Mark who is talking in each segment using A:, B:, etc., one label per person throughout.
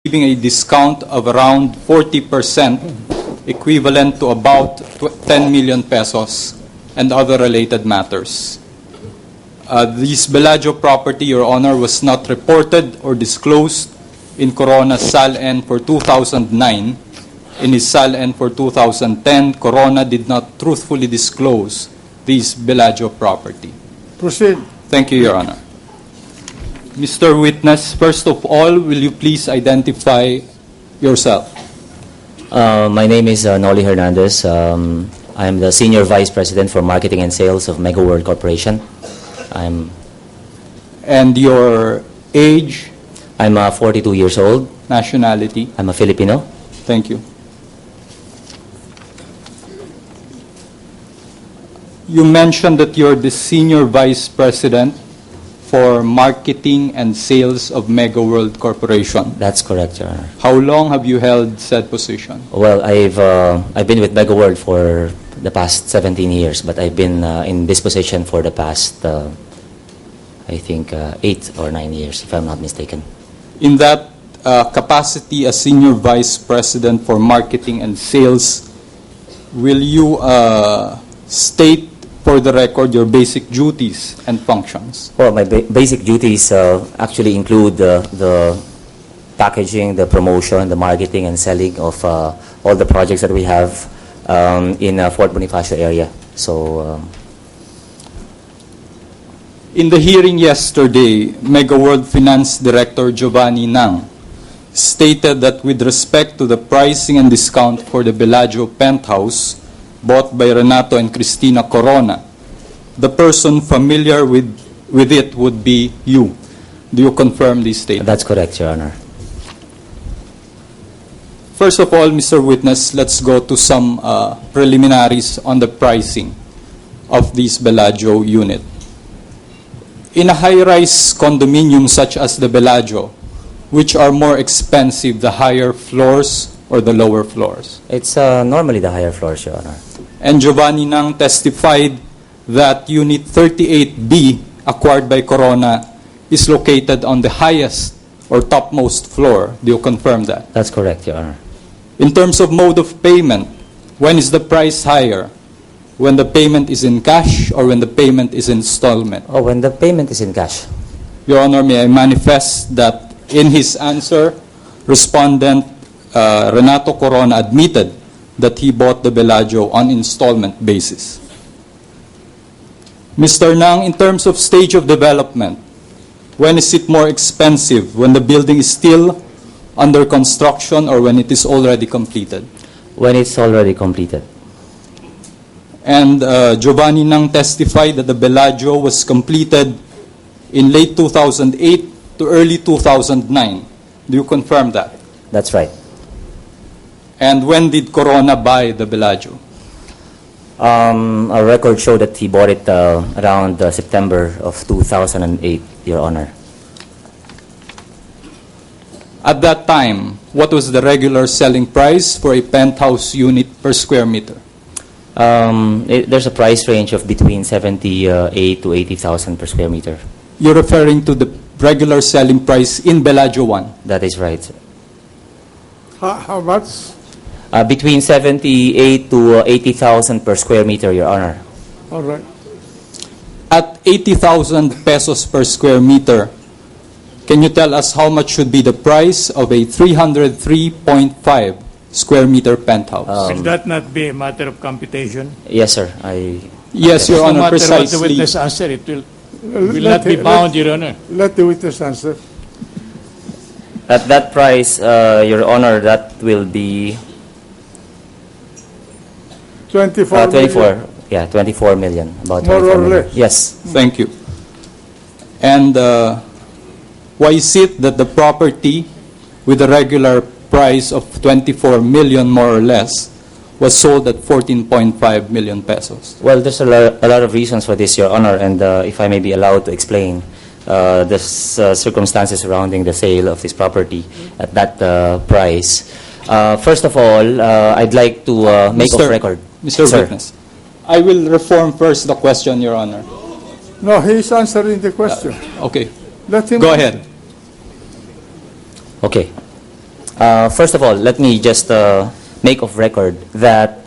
A: receiving a discount of around 40%, equivalent to about 10 million pesos, and other related matters. This Bellagio property, Your Honor, was not reported or disclosed in Corona's SAL-N for 2009. In his SAL-N for 2010, Corona did not truthfully disclose this Bellagio property.
B: Proceed.
A: Thank you, Your Honor. Mr. Witness, first of all, will you please identify yourself?
C: My name is Noli Hernandez. I'm the Senior Vice President for Marketing and Sales of Mega World Corporation.
A: And your age?
C: I'm 42 years old.
A: Nationality?
C: I'm a Filipino.
A: Thank you. You mentioned that you're the Senior Vice President for Marketing and Sales of Mega World Corporation.
C: That's correct, Your Honor.
A: How long have you held said position?
C: Well, I've been with Mega World for the past 17 years, but I've been in this position for the past, I think, 8 or 9 years, if I'm not mistaken.
A: In that capacity as Senior Vice President for Marketing and Sales, will you state for the record your basic duties and functions?
C: Well, my basic duties actually include the packaging, the promotion, the marketing and selling of all the projects that we have in Fort Bonifacio area. So,
A: in the hearing yesterday, Mega World Finance Director Giovanni Nang stated that with respect to the pricing and discount for the Bellagio penthouse bought by Renato and Cristina Corona, the person familiar with it would be you. Do you confirm this statement?
C: that's correct, Your Honor.
A: First of all, Mr. Witness, let's go to some preliminaries on the pricing of this Bellagio unit. In a high-rise condominium such as the Bellagio, which are more expensive, the higher floors or the lower floors?
C: It's normally the higher floors, Your Honor.
A: And Giovanni Nang testified that Unit 38B, acquired by Corona, is located on the highest or topmost floor. Do you confirm that?
C: That's correct, Your Honor.
A: In terms of mode of payment, when is the price higher? When the payment is in cash or when the payment is installment?
C: Oh, when the payment is in cash.
A: Your Honor, may I manifest that in his answer, Respondent Renato Corona admitted that he bought the Bellagio on installment basis. Mr. Nang, in terms of stage of development, when is it more expensive? When the building is still under construction or when it is already completed?
C: When it's already completed.
A: And Giovanni Nang testified that the Bellagio was completed in late 2008 to early 2009. Do you confirm that?
C: That's right.
A: And when did Corona buy the Bellagio?
C: Our records show that he bought it around September of 2008, Your Honor.
A: At that time, what was the regular selling price for a penthouse unit per square meter?
C: There's a price range of between 78 to 80,000 per square meter.
A: You're referring to the regular selling price in Bellagio 1?
C: That is right.
B: How much?
C: Between 78 to 80,000 per square meter, Your Honor.
B: All right.
A: At 80,000 pesos per square meter, can you tell us how much should be the price of a 303.5 square meter penthouse?
D: Will that not be a matter of computation?
C: Yes, sir.
A: Yes, Your
D: No
A: Honor,
D: matter what the
A: precisely.
D: witness answer, it will not be bound, Your Honor.
B: Let the witness answer.
C: At that price, Your Honor, that will be
B: 24
C: 24.
B: million.
C: Yeah, 24 million. About
B: More
C: 24
B: or
C: million.
B: less.
C: Yes.
A: Thank you. And why is it that the property with a regular price of 24 million more or less was sold at 14.5 million pesos?
C: Well, there's a lot of reasons for this, Your Honor, and if I may be allowed to explain the circumstances surrounding the sale of this property at that price. First of all, I'd like to make off record.
A: Mr.
C: Sir.
A: Witness, I will reform first the question, Your Honor.
B: No, he's answering the question.
A: Okay,
B: Let him
A: go ahead.
C: Okay. First of all, let me just make of record that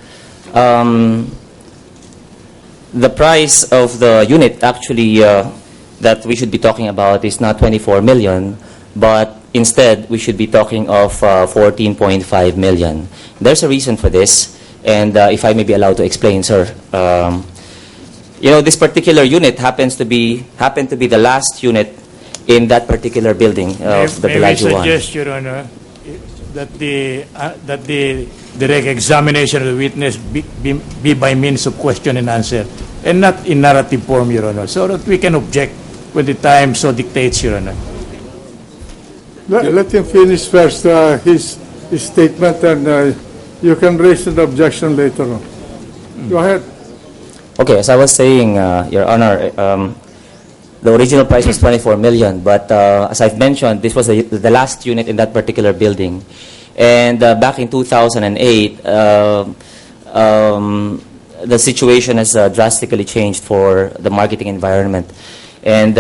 C: the price of the unit actually that we should be talking about is not 24 million, but instead we should be talking of 14.5 million. There's a reason for this, and if I may be allowed to explain, sir. This particular unit happened to be the last unit in that particular building of the
D: May we
C: Bellagio one.
D: suggest, Your Honor, that the direct examination of the witness be by means of question and answer, and not in narrative form, Your Honor, so that we can object when the time so dictates, Your Honor.
B: Let him finish first his statement, and you can raise an objection later on. Go ahead.
C: Okay, as I was saying, Your Honor, the original price was 24 million, but as I've mentioned, this was the last unit in that particular building. And back in 2008, the situation has drastically changed for the marketing environment. And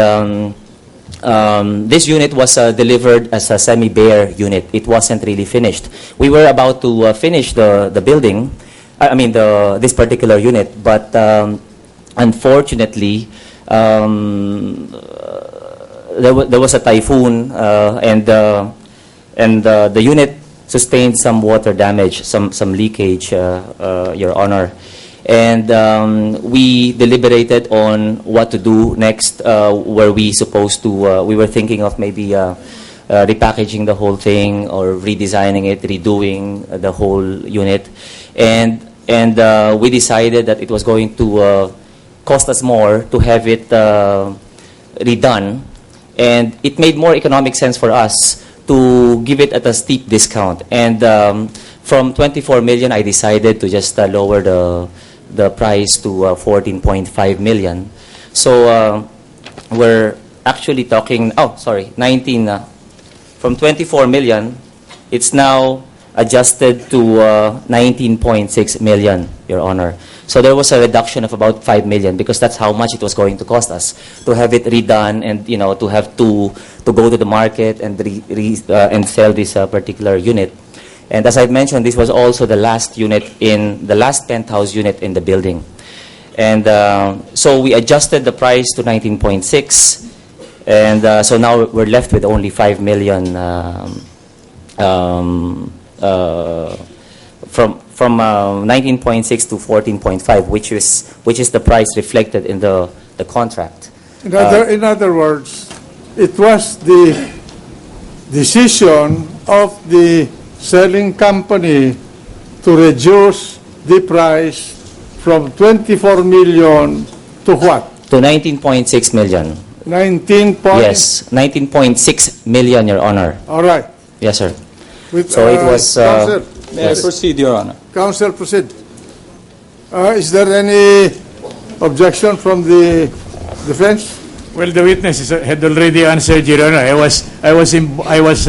C: this unit was delivered as a semi-bare unit. It wasn't really finished. We were about to finish the building, this particular unit, but unfortunately, there was a typhoon, and the unit sustained some water damage, some leakage, Your Honor. And we deliberated on what to do next. Were we supposed to? We were thinking of maybe repackaging the whole thing or redesigning it, redoing the whole unit, and we decided that it was going to cost us more to have it redone, and it made more economic sense for us to give it at a steep discount. And from 24 million, I decided to just lower the price to 14.5 million. So we're actually talking, 19, from 24 million, it's now adjusted to 19.6 million, Your Honor. So there was a reduction of about 5 million because that's how much it was going to cost us to have it redone, and to have to go to the market and and sell this particular unit. And as I mentioned, this was also the last penthouse unit in the building. And so we adjusted the price to 19.6, and so now we're left with only 5 million from 19.6 to 14.5, which is the price reflected in the contract.
B: In other words, it was the decision of the selling company to reduce the price from 24 million to what?
C: To 19.6 million.
B: 19
C: Yes, 19.6 million, Your Honor.
B: All right.
C: Yes, sir.
B: So
C: it was...
B: Counsel,
A: May I proceed, Your Honor?
B: Counsel, proceed. Is there any objection from the defense?
D: Well, the witness had already answered, Your Honor. I was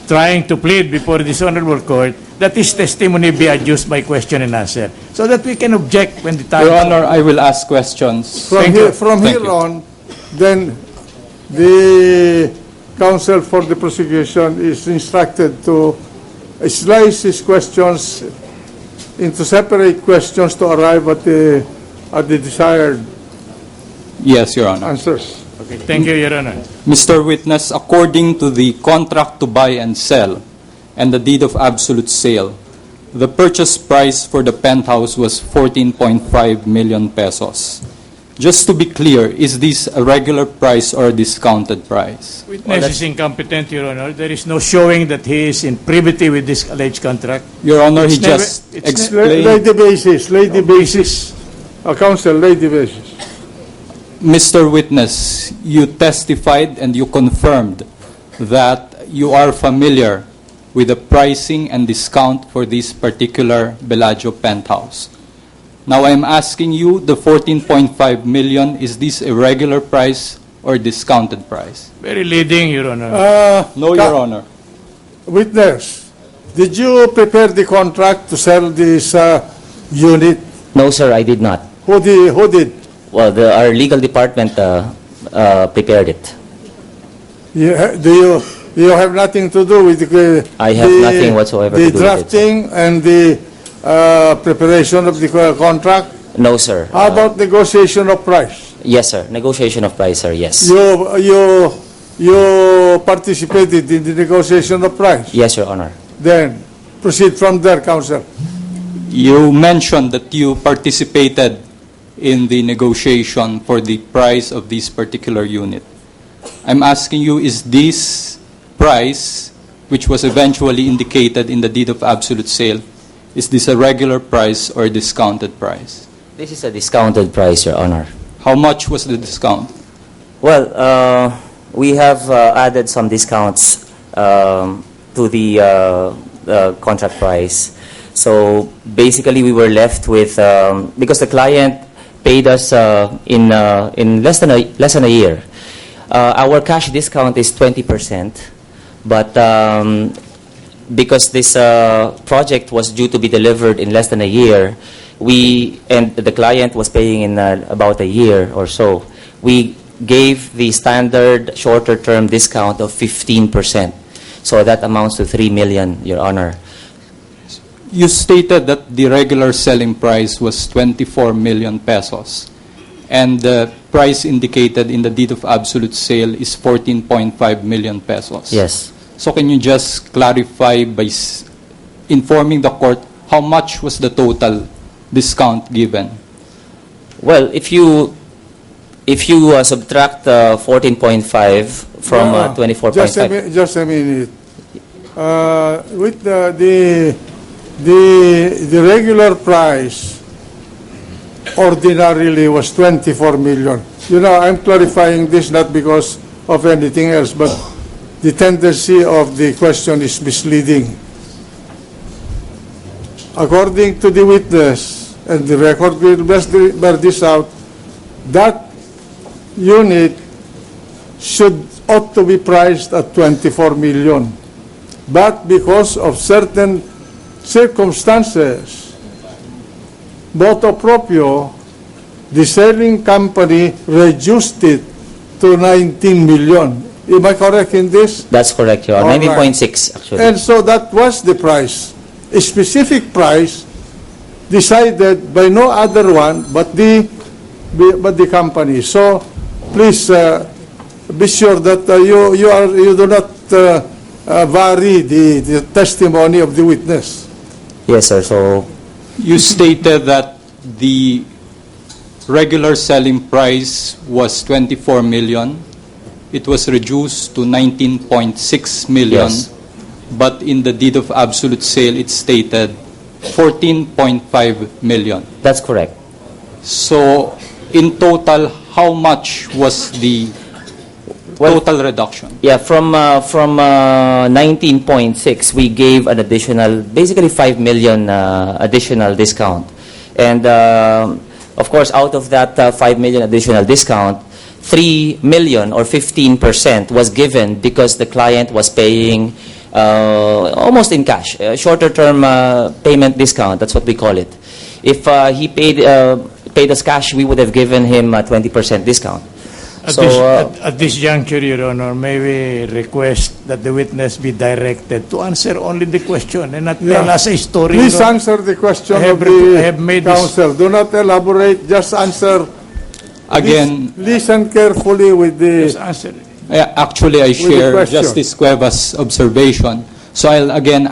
D: trying to plead before this honorable court that his testimony be adduced by question and answer, so that we can object when the time...
A: Your Honor, I will ask questions.
B: From
A: Thank
B: here
A: you.
B: on, then the counsel for the prosecution is instructed to slice his questions into separate questions to arrive at the desired
A: Yes, Your Honor.
B: answers.
D: Okay, thank you, Your Honor.
A: Mr. Witness, according to the contract to buy and sell and the deed of absolute sale, the purchase price for the penthouse was 14.5 million pesos. Just to be clear, is this a regular price or a discounted price?
D: Witness is incompetent, Your Honor. There is no showing that he is in privity with this alleged contract.
A: Your Honor, he
D: It's never-
A: just
D: it's
A: explained...
B: Lay the basis. Counsel, lay the basis.
A: Mr. Witness, you testified and you confirmed that you are familiar with the pricing and discount for this particular Bellagio penthouse. Now I'm asking you, the 14.5 million, is this a regular price or discounted price?
D: Very leading, Your Honor.
A: No, Your Honor.
B: Witness, did you prepare the contract to sell this unit?
C: No, sir, I did not.
B: Who did?
C: Well, our legal department prepared it.
B: Yeah, You have nothing to do with
C: I have nothing whatsoever to do with it, sir.
B: drafting and the preparation of the contract.
C: No, sir.
B: How about negotiation of price?
C: Yes, sir. Negotiation of price, sir. Yes.
B: You participated in the negotiation of price.
C: Yes, Your Honor.
B: Then proceed from there, Counsel.
A: You mentioned that you participated in the negotiation for the price of this particular unit. I'm asking you, is this price, which was eventually indicated in the deed of absolute sale, is this a regular price or a discounted price?
C: This is a discounted price, Your Honor.
A: How much was the discount?
C: Well, we have added some discounts to the contract price. So basically, we were left with because the client paid us in less than a year. Our cash discount is 20%, but because this project was due to be delivered in less than a year, and the client was paying in about a year or so, we gave the standard shorter-term discount of 15%. So that amounts to 3 million, Your Honor.
A: You stated that the regular selling price was 24 million pesos, and the price indicated in the deed of absolute sale is 14.5 million pesos.
C: Yes.
A: So can you just clarify by informing the court how much was the total discount given?
C: Well, if you subtract 14.5 from 24.5.
B: Just a minute. With the regular price ordinarily was 24 million. You know, I'm clarifying this not because of anything else, but the tendency of the question is misleading. According to the witness, and the record will bear this out, that unit ought to be priced at 24 million. But because of certain circumstances, motu proprio, the selling company reduced it to 19 million. Am I correct in this?
C: That's correct, Your Honor.
B: All right.
C: 19.6, actually.
B: And so that was the price, a specific price decided by no other one but the company. So please be sure that you do not vary the testimony of the witness.
C: Yes, sir. So
A: You stated that the regular selling price was 24 million. It was reduced to 19.6 million.
C: Yes.
A: But in the deed of absolute sale, it stated 14.5 million.
C: that's correct.
A: So, in total, how much was the total reduction?
C: Yeah, from 19.6, we gave an additional, basically 5 million additional discount. And of course, out of that 5 million additional discount, 3 million or 15% was given because the client was paying almost in cash, shorter term payment discount, that's what we call it. If he paid us cash, we would have given him a 20% discount.
D: At this juncture, Your Honor, may we request that the witness be directed to answer only the question and not tell us a story?
B: Please
D: Your Honor.
B: answer the question
D: I have
B: of
D: I
B: the
D: have made this-
B: counsel. Do not elaborate, just answer.
A: Again,
B: Listen carefully with
D: Just
B: the...
D: answer.
A: actually, I
B: the
A: share
B: question.
A: Justice Cuevas' observation. So I'll again